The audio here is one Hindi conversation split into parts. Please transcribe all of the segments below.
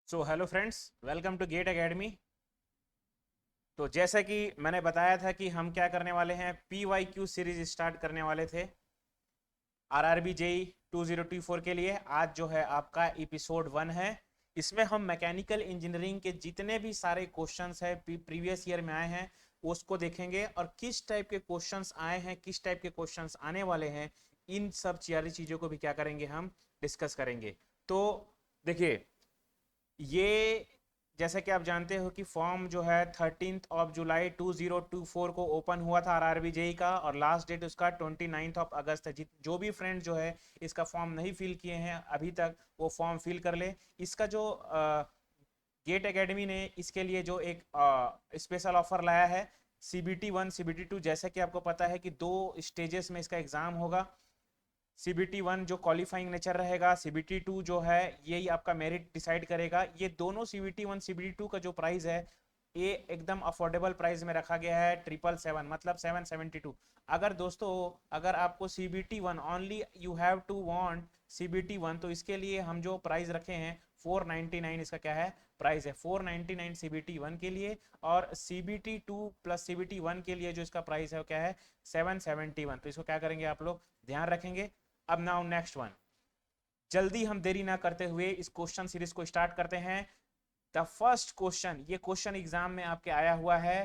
So hello friends, welcome to GATE academy. तो जैसा कि मैंने बताया था कि हम क्या करने वाले हैं, P Y Q series start करने वाले थे आर आर बी जेई 2024 के लिए। आज जो है आपका एपिसोड 1 है। इसमें हम मैकेनिकल इंजीनियरिंग के जितने भी सारे क्वेश्चंस हैं प्रीवियस ईयर में आए हैं उसको देखेंगे, और किस टाइप के क्वेश्चंस आए हैं, किस टाइप के क्वेश्चंस आने वाले हैं, इन सब सारी चीज़ों को भी क्या करेंगे, हम डिस्कस करेंगे। तो देखिए, ये जैसे कि आप जानते हो कि फॉर्म जो है 13 जुलाई 2024 को ओपन हुआ था आरआरबी जेई का, और लास्ट डेट उसका 29 अगस्त है। जो भी फ्रेंड जो है इसका फॉर्म नहीं फिल किए हैं अभी तक, वो फॉर्म फिल कर ले। इसका जो गेट एकेडमी ने इसके लिए जो एक स्पेशल ऑफर लाया है, CBT 1 CBT 2। जैसे कि आपको पता है कि 2 स्टेजेस में इसका एग्जाम होगा। CBT 1 जो क्वालिफाइंग नेचर रहेगा, CBT 2 जो है यही आपका मेरिट डिसाइड करेगा। ये दोनों CBT 1 CBT 2 का जो प्राइस है, ये एकदम अफोर्डेबल प्राइस में रखा गया है, 777 मतलब 772। अगर दोस्तों, अगर आपको CBT 1 only you have to want CBT 1, तो इसके लिए हम जो प्राइस रखे हैं 499, इसका क्या है प्राइस है 499 CBT 1 के लिए। और CBT 2 प्लस CBT 1 के लिए जो इसका प्राइस है वो क्या है 771। तो इसको क्या करेंगे आप लोग, ध्यान रखेंगे। अब नाउ नेक्स्ट वन, जल्दी हम देरी ना करते हुए इस क्वेश्चन सीरीज को स्टार्ट करते हैं। द फर्स्ट क्वेश्चन, ये क्वेश्चन एग्जाम में आपके आया हुआ है।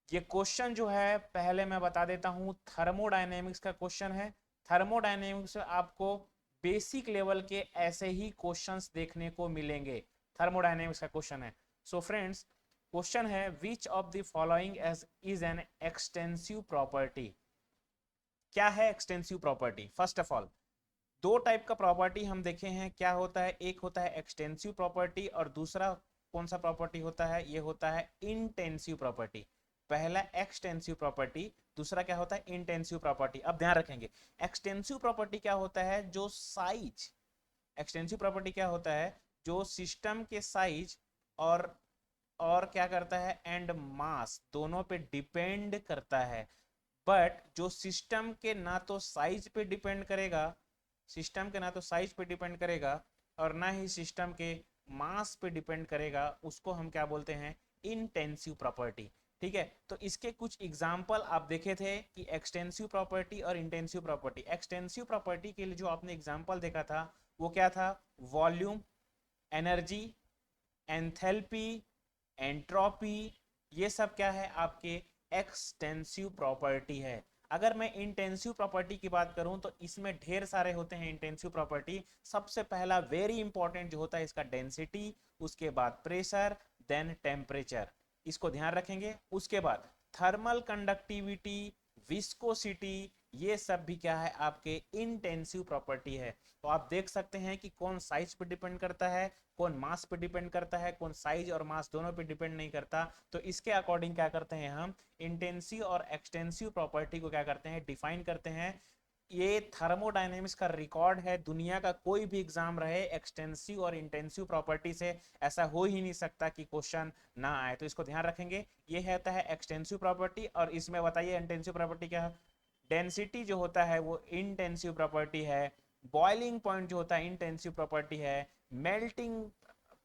ये क्वेश्चन जो है पहले मैं बता देता हूं, थर्मोडायनेमिक्स का क्वेश्चन है। थर्मोडायनेमिक्स में आपको बेसिक लेवल के ऐसे ही क्वेश्चंस देखने को मिलेंगे। थर्मोडायनेमिक्स का क्वेश्चन है। सो फ्रेंड्स, क्वेश्चन है which of the following as is an extensive property. क्या है extensive property? First of all, दो टाइप का प्रॉपर्टी हम देखे हैं क्या होता है। एक होता है एक्सटेंसिव प्रॉपर्टी, और दूसरा कौन सा प्रॉपर्टी होता है, ये होता है इंटेंसिव प्रॉपर्टी। पहला एक्सटेंसिव प्रॉपर्टी, दूसरा क्या होता है इंटेंसिव प्रॉपर्टी। अब ध्यान रखेंगे, एक्सटेंसिव प्रॉपर्टी क्या होता है, जो साइज, एक्सटेंसिव प्रॉपर्टी क्या होता है, जो सिस्टम के साइज और क्या करता है, एंड मास दोनों पे डिपेंड करता है। बट जो सिस्टम के ना तो साइज पे डिपेंड करेगा, सिस्टम के ना तो साइज पे डिपेंड करेगा और ना ही सिस्टम के मास पे डिपेंड करेगा, उसको हम क्या बोलते हैं, इंटेंसिव प्रॉपर्टी। ठीक है, तो इसके कुछ एग्जाम्पल आप देखे थे कि एक्सटेंसिव प्रॉपर्टी और इंटेंसिव प्रॉपर्टी। एक्सटेंसिव प्रॉपर्टी के लिए जो आपने एग्जाम्पल देखा था वो क्या था, वॉल्यूम, एनर्जी, एंथैल्पी, एंट्रोपी, ये सब क्या है आपके एक्सटेंसिव प्रॉपर्टी है। अगर मैं इंटेंसिव प्रॉपर्टी की बात करूं तो इसमें ढेर सारे होते हैं इंटेंसिव प्रॉपर्टी। सबसे पहला वेरी इंपॉर्टेंट जो होता है इसका डेंसिटी, उसके बाद प्रेशर, देन टेम्परेचर, इसको ध्यान रखेंगे। उसके बाद थर्मल कंडक्टिविटी, विस्कोसिटी, ये सब भी क्या है आपके इंटेंसिव प्रॉपर्टी है। तो आप देख सकते हैं कि कौन साइज पे डिपेंड करता है, कौन मास पे डिपेंड करता है, कौन साइज और मास दोनों पे डिपेंड नहीं करता। तो इसके अकॉर्डिंग क्या करते हैं, हम इंटेंसिव और एक्सटेंसिव प्रॉपर्टी को क्या करते हैं, डिफाइन करते हैं। ये थर्मोडायनेमिक्स का रिकॉर्ड है, दुनिया का कोई भी एग्जाम रहे एक्सटेंसिव और इंटेंसिव प्रॉपर्टी से ऐसा हो ही नहीं सकता कि क्वेश्चन ना आए। तो इसको ध्यान रखेंगे, ये होता है एक्सटेंसिव प्रॉपर्टी। और इसमें बताइए इंटेंसिव प्रॉपर्टी क्या है। डेंसिटी जो होता है वो इंटेंसिव प्रॉपर्टी है। बॉइलिंग पॉइंट जो होता है इंटेंसिव प्रॉपर्टी है। मेल्टिंग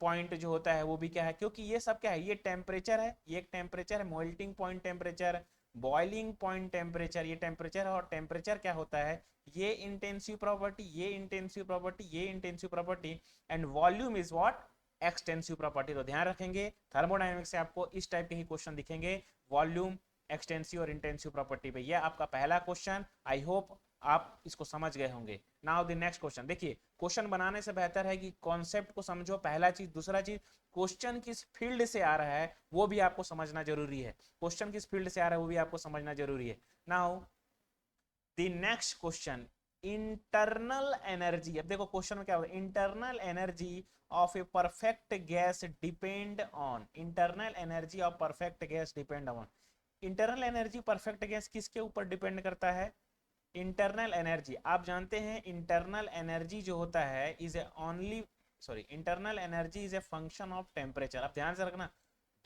पॉइंट जो होता है वो भी क्या है, क्योंकि ये सब क्या है, ये टेम्परेचर है, ये एक टेम्परेचर है, melting point temperature, boiling point temperature, ये टेम्परेचर है। और टेम्परेचर क्या होता है, ये इंटेंसिव प्रॉपर्टी, ये इंटेंसिव प्रॉपर्टी, ये intensive property, and volume is what, extensive property. तो ध्यान रखेंगे, थर्मोडायनेमिक्स से आपको इस टाइप के ही क्वेश्चन दिखेंगे, वॉल्यूम, एक्सटेंसिव और इंटेंसिव प्रॉपर्टी पे। ये आपका पहला क्वेश्चन। आई होप आप इसको समझ गए होंगे। Now the next question. देखिए, क्वेश्चन बनाने से बेहतर है कि कॉन्सेप्ट को समझो, पहला चीज। दूसरा चीज, क्वेश्चन किस फील्ड से आ रहा है वो भी आपको समझना जरूरी है। क्वेश्चन किस फील्ड से आ रहा है वो भी आपको समझना जरूरी है। Now the next question, internal energy. अब देखो क्वेश्चन में क्या होगा, internal energy of a perfect gas depend on, internal energy of perfect gas depend on. Internal energy perfect gas किसके ऊपर डिपेंड करता है, इंटरनल एनर्जी। आप जानते हैं इंटरनल एनर्जी जो होता है is A only, sorry, internal energy is a function of temperature. आप ध्यान से रखना,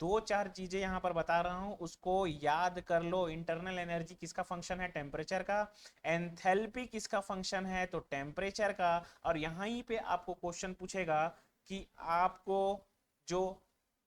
दो चार चीजें यहां पर बता रहा हूं, उसको याद कर लो। इंटरनल एनर्जी किसका फंक्शन है, टेम्परेचर का। एंथैल्पी किसका फंक्शन है, तो टेम्परेचर का। और यहीं पे आपको क्वेश्चन पूछेगा कि आपको जो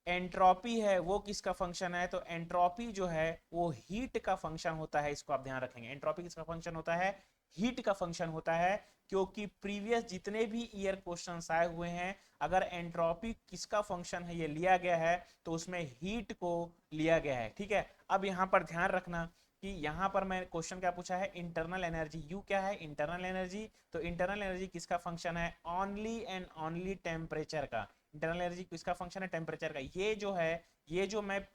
एंट्रोपी है वो किसका फंक्शन है, तो एंट्रोपी जो है वो हीट का फंक्शन होता है। इसको आप ध्यान रखेंगे, एंट्रोपी किसका फंक्शन होता है, हीट का फंक्शन होता है। क्योंकि प्रीवियस जितने भी ईयर क्वेश्चंस आए हुए हैं, अगर एंट्रोपी किसका फंक्शन है ये लिया गया है तो उसमें हीट को लिया गया है। ठीक है, अब यहाँ पर ध्यान रखना कि यहाँ पर मैं क्वेश्चन क्या पूछा है, इंटरनल एनर्जी। यू क्या है, इंटरनल एनर्जी। तो इंटरनल एनर्जी किसका फंक्शन है, ओनली एंड ओनली टेम्परेचर का। इंटरनल एनर्जी किसका फंक्शन है, टेम्परेचर का। ये जो है, ये जो मैं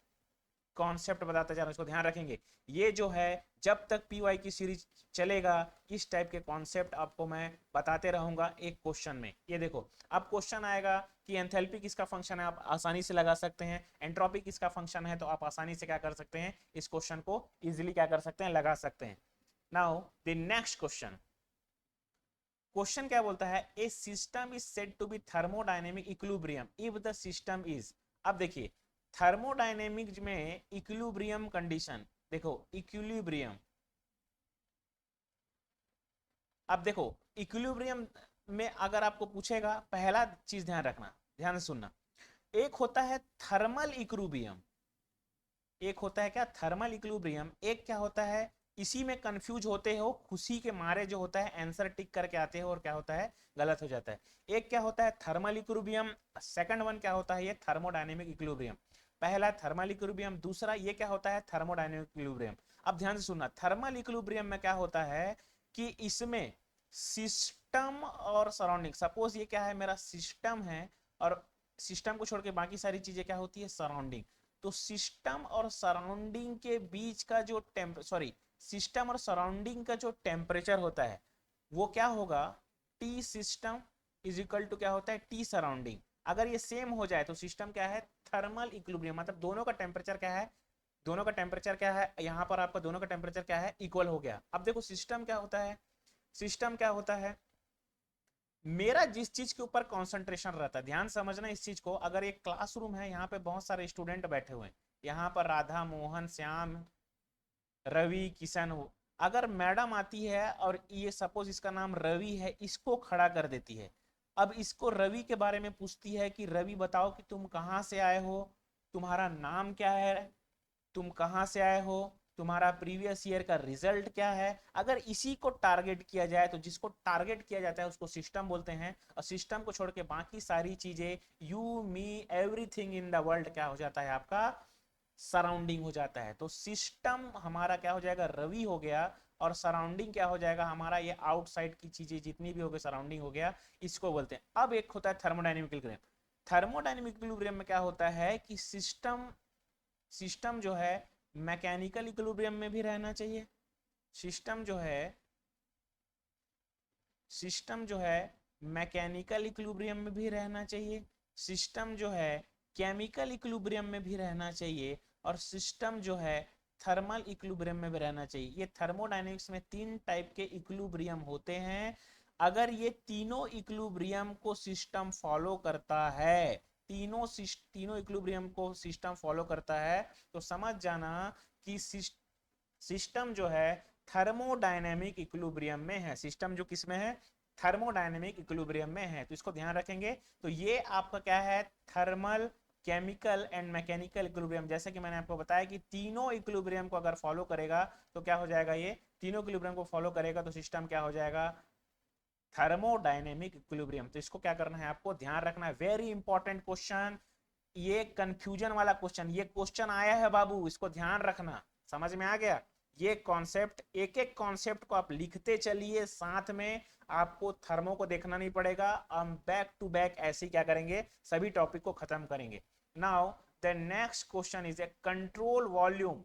कॉन्सेप्ट बताता जा रहा हूं इसको ध्यान रखेंगे। ये जो है जब तक पीवाई की सीरीज चलेगा इस टाइप के कॉन्सेप्ट आपको मैं बताते रहूंगा एक क्वेश्चन में। ये देखो, अब क्वेश्चन आएगा कि एंथैल्पी किसका फंक्शन है, आप आसानी से लगा सकते हैं। एंट्रोपी किसका फंक्शन है, तो आप आसानी से क्या कर सकते हैं, इस क्वेश्चन को इजिली क्या कर सकते हैं, लगा सकते हैं। Now the next question, question क्या बोलता है, a system is said to be thermodynamic equilibrium if the system is. अब देखिए थर्मोडायनेमिक्स में इक्विलिब्रियम कंडीशन, देखो इक्विलिब्रियम, अब देखो इक्विलिब्रियम में अगर आपको पूछेगा, पहला चीज ध्यान रखना, ध्यान से सुनना, एक होता है थर्मल इक्विलिब्रियम, एक होता है क्या, थर्मल इक्विलिब्रियम, एक क्या होता है, इसी में कंफ्यूज होते हो खुशी के मारे, जो होता है आंसर टिक करके आते हो और क्या होता है गलत हो जाता है। एक क्या होता है थर्मल इक्विलिब्रियम, सेकंड वन क्या होता है, ये थर्मोडायनेमिक इक्विलिब्रियम। पहला थर्मल इक्विलिब्रियम, दूसरा ये क्या होता है थर्मोडायनेमिक इक्विलिब्रियम। अब ध्यान से सुनना, थर्मल इक्विलिब्रियम में क्या होता है कि इसमें सिस्टम और सराउंडिंग, सपोज ये क्या है मेरा सिस्टम है, और सिस्टम को छोड़ के बाकी सारी चीजें क्या होती है सराउंडिंग। तो सिस्टम और सराउंडिंग के बीच का जो सिस्टम और सराउंडिंग का जो टेम्परेचर होता है वो क्या होगा, T system is equal to क्या होता है टी सराउंडिंग। अगर ये सेम हो जाए तो सिस्टम क्या है, थर्मल इक्विलिब्रियम, मतलब दोनों का टेम्परेचर क्या है, दोनों का टेम्परेचर क्या है, यहाँ पर आपका दोनों का टेम्परेचर क्या है, इक्वल हो गया। अब देखो सिस्टम क्या होता है, सिस्टम क्या होता है, मेरा जिस चीज के ऊपर कंसंट्रेशन रहता है, ध्यान समझना इस चीज को, अगर एक क्लासरूम है, यहाँ पे बहुत सारे स्टूडेंट बैठे हुए हैं, यहाँ पर राधा मोहन श्याम रवि किशन हो, अगर मैडम आती है और ये सपोज इसका नाम रवि है, इसको खड़ा कर देती है, अब इसको रवि के बारे में पूछती है कि रवि बताओ कि तुम कहाँ से आए हो, तुम्हारा नाम क्या है, तुम कहाँ से आए हो, तुम्हारा प्रीवियस ईयर का रिजल्ट क्या है। अगर इसी को टारगेट किया जाए तो जिसको टारगेट किया जाता है उसको सिस्टम बोलते हैं, और सिस्टम को छोड़ के बाकी सारी चीजें, you me everything in the world क्या हो जाता है आपका सराउंडिंग हो जाता है। तो सिस्टम हमारा क्या हो जाएगा, रवि हो गया, और सराउंडिंग क्या हो जाएगा हमारा, ये आउटसाइड की चीजें जितनी भी हो गई सराउंडिंग हो गया, इसको बोलते हैं। अब एक होता है थर्मोडायनेमिक इक्विलिब्रियम। थर्मोडायनेमिक इक्विलिब्रियम में क्या होता है कि सिस्टम, सिस्टम जो है मैकेनिकल इक्विलिब्रियम में भी रहना चाहिए, सिस्टम जो है, सिस्टम जो है मैकेनिकल इक्विलिब्रियम में भी रहना चाहिए, सिस्टम जो है केमिकल इक्विलिब्रियम में भी रहना चाहिए, और सिस्टम जो है थर्मल इक्विलिब्रियम में भी रहना चाहिए। ये थर्मोडायनेमिक्स में तीन टाइप के इक्विलिब्रियम होते हैं। अगर ये तीनों इक्विलिब्रियम को सिस्टम फॉलो करता है, तीनों इक्विलिब्रियम को सिस्टम फॉलो करता है, तो समझ जाना कि सिस्टम जो है थर्मोडायनेमिक इक्विलिब्रियम में है, सिस्टम जो किस में है, थर्मोडायनेमिक इक्विलिब्रियम में है। तो इसको ध्यान रखेंगे। तो ये आपका क्या है, thermal chemical and mechanical equilibrium. जैसे कि मैंने आपको बताया कि तीनों इक्विलिब्रियम को अगर फॉलो करेगा तो क्या हो जाएगा, ये तीनों इक्विलिब्रियम को फॉलो करेगा तो सिस्टम क्या हो जाएगा, थर्मोडायनेमिक इक्विलिब्रियम। तो इसको क्या करना है, आपको ध्यान रखना है, वेरी इंपॉर्टेंट क्वेश्चन, ये कंफ्यूजन वाला क्वेश्चन, ये क्वेश्चन आया है बाबू, इसको ध्यान रखना। समझ में आ गया, ये कॉन्सेप्ट, एक एक कॉन्सेप्ट को आप लिखते चलिए, साथ में आपको थर्मो को देखना नहीं पड़ेगा, हम बैक टू बैक ऐसे क्या करेंगे, सभी टॉपिक को खत्म करेंगे। Now the next question is a control volume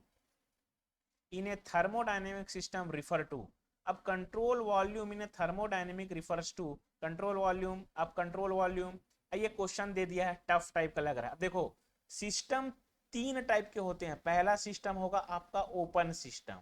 in a thermodynamic system refer to. अब control volume in a thermodynamic refers to, control volume, अब कंट्रोल वॉल्यूम, ये क्वेश्चन दे दिया है, टफ टाइप का लग रहा है। अब देखो सिस्टम तीन टाइप के होते हैं, पहला सिस्टम होगा आपका ओपन सिस्टम,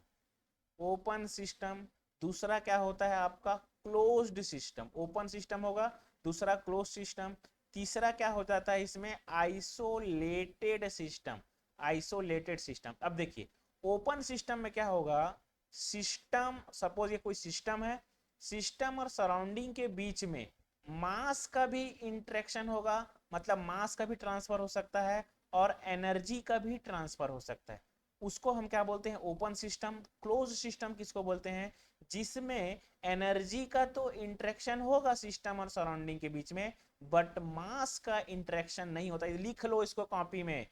ओपन सिस्टम, दूसरा क्या होता है आपका क्लोज्ड सिस्टम, ओपन सिस्टम होगा, दूसरा क्लोज सिस्टम, तीसरा क्या हो जाता है इसमें आइसोलेटेड सिस्टम, आइसोलेटेड सिस्टम। अब देखिए ओपन सिस्टम में क्या होगा, सिस्टम, सपोज ये कोई सिस्टम है, सिस्टम और सराउंडिंग के बीच में मास का भी इंटरेक्शन होगा, मतलब मास का भी ट्रांसफर हो सकता है और एनर्जी का भी ट्रांसफर हो सकता है। उसको हम क्या बोलते हैं? Open system. क्लोज सिस्टम किसको बोलते हैं? जिसमें एनर्जी का तो इंटरेक्शन होगा सिस्टम और सराउंडिंग के बीच में, बट मास का इंटरेक्शन नहीं होता। लिख लो इसको कॉपी में।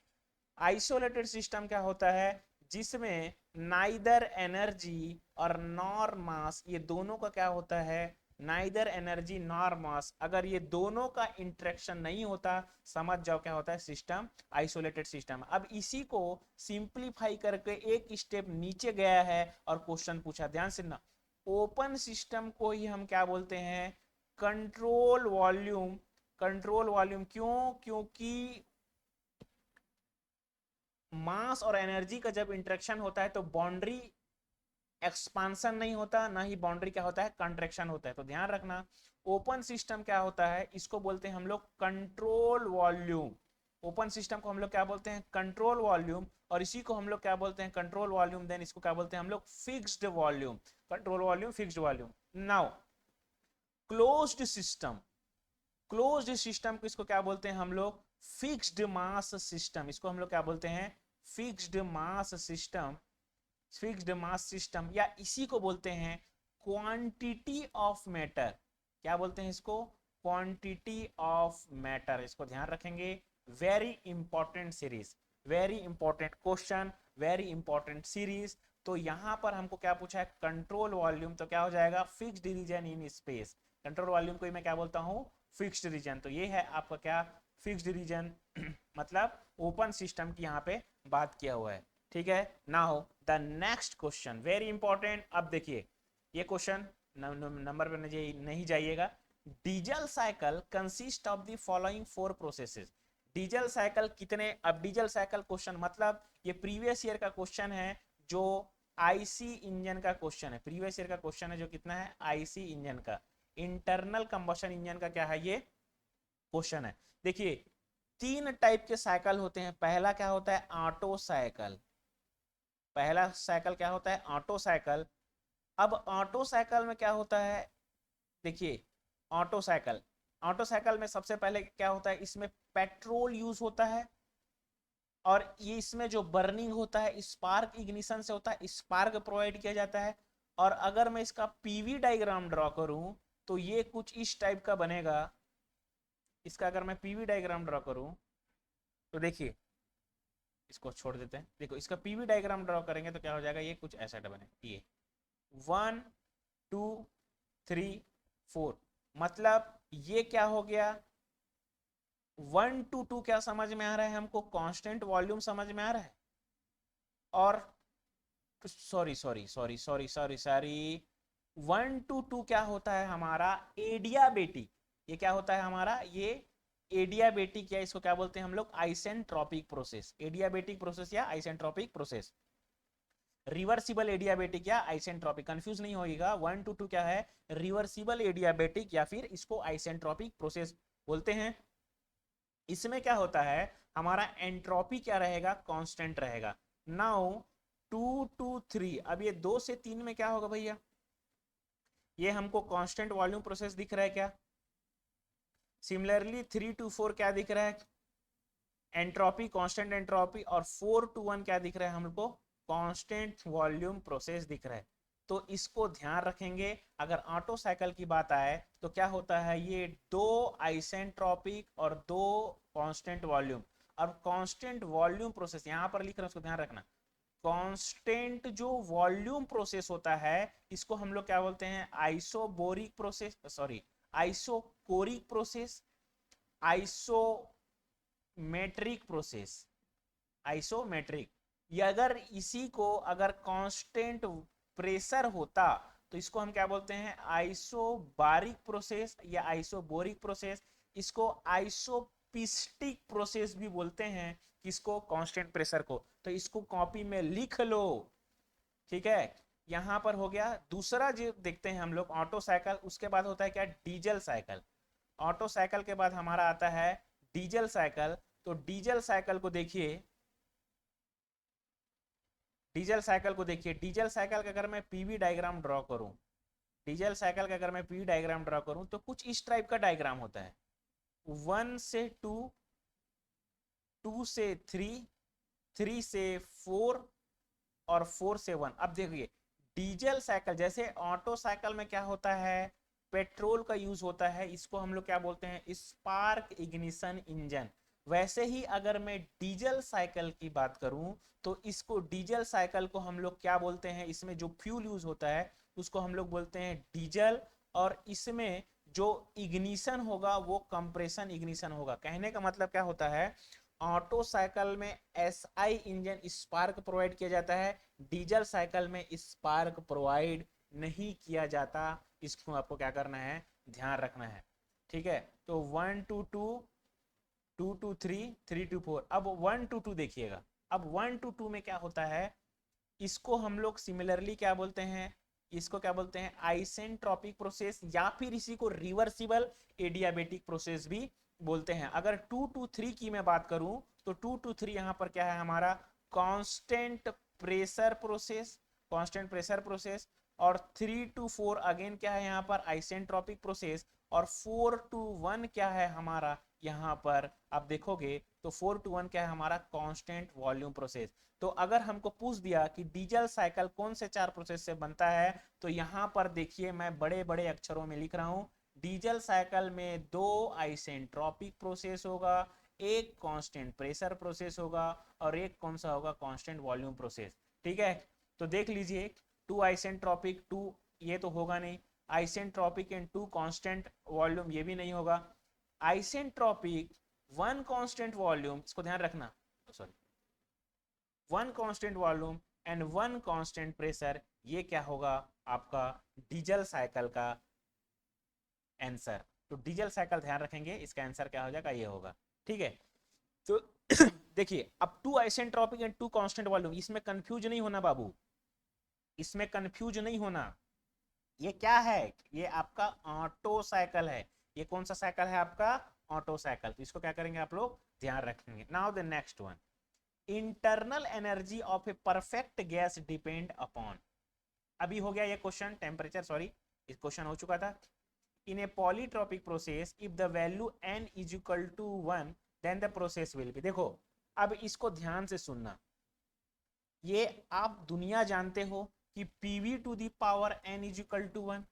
आइसोलेटेड सिस्टम क्या होता है? जिसमें नाइदर एनर्जी और नॉर मास, ये दोनों का क्या होता है? नाइदर एनर्जी नॉर मास। अगर ये दोनों का इंटरेक्शन नहीं होता, समझ जाओ क्या होता है? System isolated system. अब इसी को सिंप्लीफाई करके एक स्टेप नीचे गया है और क्वेश्चन पूछा, ध्यान से ना। ओपन सिस्टम को ही हम क्या बोलते हैं? Control volume. कंट्रोल वॉल्यूम क्यों? क्योंकि मास और एनर्जी का जब इंटरेक्शन होता है तो बाउंड्री एक्सपांसन नहीं होता, ना ही बाउंड्री क्या होता है? कंट्रैक्शन होता है। तो ध्यान रखना, ओपन सिस्टम क्या होता है? इसको बोलते हैं हम लोग कंट्रोल वॉल्यूम। ओपन सिस्टम को हम लोग क्या बोलते हैं? Control volume. और इसी को हम लोग क्या बोलते हैं? Control volume. देन इसको क्या बोलते हैं हम लोग? Fixed volume. Control volume, fixed volume. Now closed system. Closed system को इसको क्या बोलते हैं हम लोग? Fixed mass system. इसको हम लोग क्या बोलते हैं? Fixed mass system. Fixed mass system, या इसी को बोलते हैं क्वांटिटी ऑफ मैटर। क्या बोलते हैं इसको? Quantity of matter. इसको ध्यान रखेंगे। Very important series, very important question, very important series. तो यहां पर हमको क्या पूछा है? Control volume. तो क्या हो जाएगा? Fixed region in space. Control volume को मैं क्या बोलता हूं? Fixed region. तो ये है आपका क्या? Fixed region. मतलब ओपन सिस्टम की यहाँ पे बात किया हुआ है। ठीक है। Now the next question very important. अब देखिए ये क्वेश्चन नंबर पे नहीं जाइएगा। Diesel cycle consist of the following four processes. Diesel cycle कितने? अब डीजल साइकिल क्वेश्चन मतलब ये प्रीवियस ईयर का क्वेश्चन है, जो आईसी इंजन का क्वेश्चन है। प्रीवियस ईयर का क्वेश्चन है जो कितना है? आईसी इंजन का, इंटरनल कंबशन इंजन का क्या है? ये क्वेश्चन है। देखिए तीन टाइप के साइकिल होते हैं। पहला क्या होता है? Auto cycle. पहला साइकिल क्या होता है? Auto cycle. अब ऑटो साइकिल में क्या होता है? देखिए ऑटो साइकिल, ऑटो साइकिल में सबसे पहले क्या होता है? इसमें पेट्रोल यूज होता है, और ये इसमें जो बर्निंग होता है स्पार्क इग्निशन से होता है, स्पार्क प्रोवाइड किया जाता है। और अगर मैं इसका पीवी डायग्राम ड्रॉ करूं तो ये कुछ इस टाइप का बनेगा। इसका अगर मैं पीवी डायग्राम ड्रॉ करूं तो देखिए, इसको छोड़ देते हैं। देखो इसका पीवी डायग्राम ड्रॉ करेंगे तो क्या हो जाएगा? ये कुछ ऐसा बने, ये 1 2 3 4। मतलब ये क्या हो गया? 1 to 2 क्या समझ में आ रहा है हमको? कांस्टेंट वॉल्यूम समझ में आ रहा है। और sorry sorry sorry sorry sorry sorry 1 to 2 क्या होता है हमारा? एडियाबेटिक। ये क्या होता है हमारा? ये एडियाबेटिक, या इसको क्या बोलते हैं हम लोग? Isentropic process. एडियाबेटिक प्रोसेस या आइसेंट्रोपिक प्रोसेस। रिवर्सिबल एडियाबेटिक या आइसेंट्रोपिक, कंफ्यूज नहीं होगा। 1 to 2 क्या है? रिवर्सिबल एडियाबेटिक, या फिर इसको आइसेंट्रोपिक प्रोसेस बोलते हैं। इसमें क्या होता है हमारा? एंट्रोपी क्या रहेगा? कांस्टेंट रहेगा। नाउ 2 to 3, अब ये 2 से 3 में क्या होगा भैया? ये हमको कांस्टेंट वॉल्यूम प्रोसेस दिख रहा है क्या? सिमिलरली 3 to 4 क्या दिख रहा है? Entropy, constant entropy. और 4 to 1 क्या दिख रहा है हमको? कांस्टेंट वॉल्यूम प्रोसेस दिख रहा है। तो इसको ध्यान रखेंगे। अगर ऑटो साइकिल की बात आए तो क्या होता है? ये दो आइसेंट्रोपिक और दो कांस्टेंट वॉल्यूम। और कांस्टेंट वॉल्यूम प्रोसेस यहां पर लिख रहे हैं, उसको ध्यान रखना। कांस्टेंट जो वॉल्यूम प्रोसेस होता है इसको हम लोग क्या बोलते हैं? Isobaric process, sorry isochoric process, isometric process, isometric. ये अगर इसी को अगर कांस्टेंट प्रेशर होता तो इसको हम क्या बोलते हैं? आइसोबारिक प्रोसेस या आइसोबोरिक प्रोसेस। इसको आइसोपिस्टिक प्रोसेस भी बोलते हैं। किसको? कांस्टेंट प्रेशर को। तो इसको कॉपी में लिख लो। ठीक है। यहां पर हो गया। दूसरा जो देखते हैं हम लोग ऑटो साइकिल, उसके बाद होता है क्या? Diesel cycle. ऑटो साइकिल के बाद हमारा आता है डीजल साइकिल। तो डीजल साइकिल को देखिए, डीजल साइकिल को देखिए। डीजल साइकिल का अगर मैं पीवी डायग्राम ड्रॉ करूं डीजल साइकिल का अगर मैं पी डायग्राम ड्रॉ करूं तो कुछ इस टाइप का डायग्राम होता है, 1 से 2, 2 से 3, 3 से 4 और 4 से 1। अब देखिए डीजल साइकिल जैसे ऑटो साइकिल में क्या होता है, पेट्रोल का यूज होता है, इसको हम लोग क्या बोलते हैं, स्पार्क इग्निशन इंजन। वैसे ही अगर मैं डीजल साइकिल की बात करूं तो इसको डीजल साइकिल को हम लोग क्या बोलते हैं, इसमें जो फ्यूल यूज होता है उसको हम लोग बोलते हैं डीजल, और इसमें जो इग्निशन होगा वो कंप्रेशन इग्निशन होगा। कहने का मतलब क्या होता है, ऑटो साइकिल में एसआई इंजन स्पार्क प्रोवाइड किया जाता है, डीजल साइकिल में स्पार्क प्रोवाइड नहीं किया जाता। इसको आपको क्या करना है, ध्यान रखना है, ठीक है। तो 1 to 2, 2 to 3, 3 to 4। अब 1 to 2 देखिएगा, अब 1 to 2 में क्या होता है, इसको हम लोग सिमिलरली क्या बोलते हैं, इसको क्या बोलते हैं, आइसेंट्रोपिक प्रोसेस, या फिर इसी को रिवर्सिबल एडियाबेटिक प्रोसेस भी बोलते हैं। अगर 2 to 3 की मैं बात करूं तो 2 to 3 यहां पर क्या है हमारा, constant pressure process, constant pressure process. और 3 to 4 अगेन क्या है यहाँ पर, आइसेंट्रोपिक प्रोसेस। और 4 to 1 क्या है हमारा, यहाँ पर आप देखोगे तो 4 to 1 क्या है हमारा, कांस्टेंट वॉल्यूम प्रोसेस। तो अगर हमको पूछ दिया कि डीजल साइकिल कौन से 4 प्रोसेस से बनता है, तो यहाँ पर देखिए मैं बड़े बड़े अक्षरों में लिख रहा हूँ, डीजल साइकिल में 2 आइसेंट्रोपिक प्रोसेस होगा, एक कांस्टेंट प्रेशर प्रोसेस होगा, और एक कौन सा होगा, कांस्टेंट वॉल्यूम प्रोसेस। ठीक है, तो देख लीजिए 2 आइसेंट्रोपिक, 2 ये तो होगा नहीं, आइसेंट्रोपिक एंड 2 कांस्टेंट वॉल्यूम ये भी नहीं होगा, आइसेंट्रोपिक 1 कांस्टेंट वॉल्यूम, इसको ध्यान रखना, sorry 1 constant volume and 1 constant pressure, ये क्या होगा आपका डीजल साइकिल का आंसर। तो डीजल साइकिल ध्यान रखेंगे, इसका आंसर क्या हो जाएगा, ये होगा। ठीक है, तो देखिए अब 2 आइसेंट्रोपिक एंड 2 कांस्टेंट वॉल्यूम, इसमें कंफ्यूज नहीं होना बाबू, इसमें कंफ्यूज नहीं होना। ये क्या है, ये आपका ऑटो साइकिल है, ये कौन सा साइकिल है आपका, ऑटो साइकिल। तो इसको क्या करेंगे आप लोग, ध्यान रखेंगे। Now the next one, internal energy of a perfect gas depend upon. अभी हो गया ये क्वेश्चन, टेम्परेचर, सॉरी इस क्वेश्चन हो चुका था। In a polytropic process if the value n is equal to 1 then the process will be. देखो अब इसको ध्यान से सुनना, ये आप दुनिया जानते हो कि pv to the power n is equal to 1,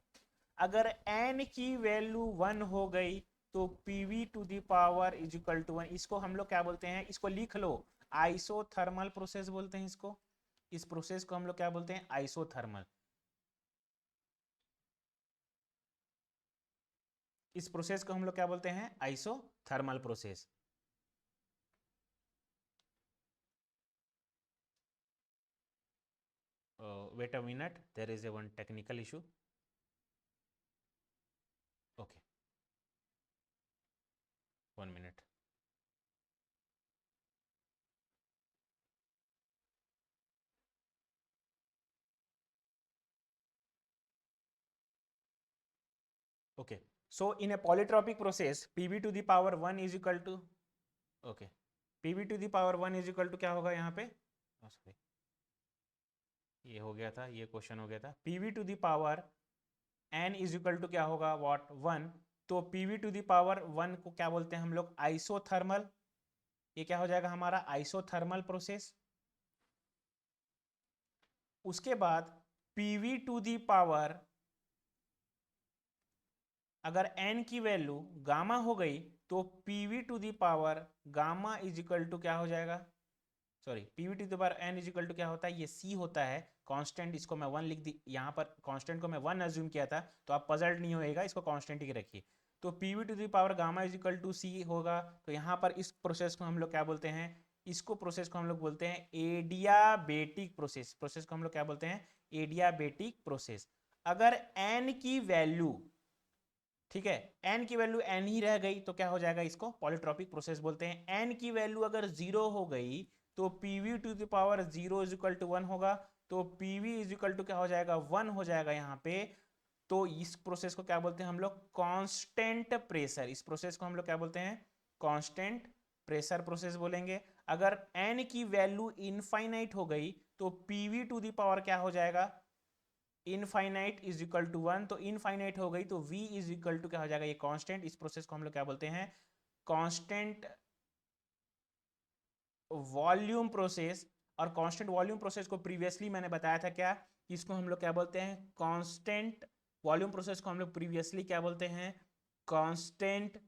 अगर n की वैल्यू 1 हो गई तो pv to the power is equal to 1, इसको हम लोग क्या बोलते हैं, इसको लिख लो, आइसोथर्मल प्रोसेस बोलते हैं इसको। इस प्रोसेस को हम लोग क्या बोलते हैं, आइसोथर्मल। इस प्रोसेस को हम लोग क्या बोलते हैं, isothermal process. Wait a minute, there is a one technical issue. Okay, 1 minute. Okay, so in a polytropic process pv to the power 1 is equal to, okay, pv to the power 1 is equal to क्या होगा यहाँ पे, सॉरी ये हो गया था, ये क्वेश्चन हो गया था, pv to the power n is equal to क्या होगा, व्हाट 1। तो pv टू द पावर 1 को क्या बोलते हैं हम लोग, आइसोथर्मल। ये क्या हो जाएगा हमारा, आइसोथर्मल प्रोसेस। उसके बाद pv टू दी पावर, अगर n की वैल्यू गामा हो गई तो pv to the power gamma is equal to क्या हो जाएगा, sorry pv to the power n is equal to क्या होता है, ये c होता है कांस्टेंट। इसको मैं 1 लिख दी, यहाँ पर कांस्टेंट को मैं 1 अज्यूम किया था, तो आप पजल्ड नहीं होएगा, इसको कांस्टेंट ही रखिए। तो pv to the power gamma is equal to c होगा। तो यहाँ पर इस प्रोसेस को हम लोग क्या बोलते हैं, इसको प्रोसेस को हम लोग बोलते हैं एडियाबेटिक प्रोसेस। प्रोसेस को हम लोग क्या बोलते हैं, एडियाबेटिक प्रोसेस। अगर n की वैल्यू, ठीक है, n की वैल्यू n ही रह गई तो क्या हो जाएगा, इसको पॉलीट्रोपिक प्रोसेस बोलते हैं। n की वैल्यू अगर 0 हो गई तो pv to the power 0 is equal to 1 होगा। तो pv इज इक्वल टू क्या हो जाएगा, 1 हो जाएगा यहाँ पे। तो इस प्रोसेस को क्या बोलते हैं हम लोग, कांस्टेंट प्रेशर। इस प्रोसेस को हम लोग क्या बोलते हैं, कांस्टेंट प्रेशर प्रोसेस बोलेंगे। अगर n की वैल्यू इनफाइनाइट हो गई तो pv टू द पावर क्या हो जाएगा, इनफाइनाइट इज इक्वल टू 1, तो इनफाइनाइट हो गई तो v इज इक्वल टू क्या हो जाएगा, ये कांस्टेंट। इस प्रोसेस को हम लोग क्या बोलते हैं, कांस्टेंट वॉल्यूम प्रोसेस। और कांस्टेंट वॉल्यूम प्रोसेस को प्रीवियसली मैंने बताया था क्या, कि इसको हम लोग क्या बोलते हैं, कांस्टेंट वॉल्यूम प्रोसेस को हम लोग प्रीवियसली क्या बोलते हैं, constant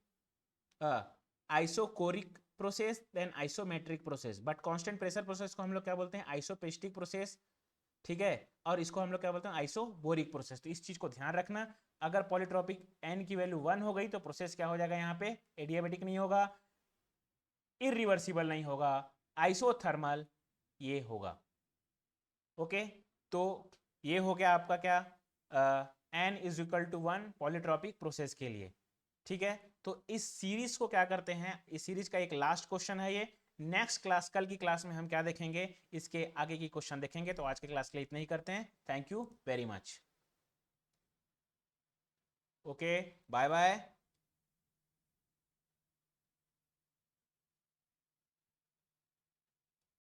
isochoric process, then isometric process. But constant pressure process को हम लोग क्या बोलते हैं, आइसोपेस्टिक प्रोसेस, ठीक है। और इसको हम लोग क्या बोलते हैं, आइसोबोरिक प्रोसेस। तो इस चीज को ध्यान रखना, अगर पॉलीट्रॉपिक n की वैल्यू 1 हो गई तो प्रोसेस क्या हो जाएगा, यहाँ पे एडियाबेटिक नहीं होगा, इरिवर्सिबल नहीं होगा, आइसोथर्मल ये होगा। ओके, तो ये हो गया आपका क्या, n is equal to 1 polytropic process के लिए, ठीक है। तो इस सीरीज को क्या करते हैं, इस सीरीज का एक लास्ट क्वेश्चन है ये। नेक्स्ट क्लास, कल की क्लास में हम क्या देखेंगे, इसके आगे की क्वेश्चन देखेंगे। तो आज के क्लास के लिए इतना ही करते हैं। Thank you very much. Okay, bye bye.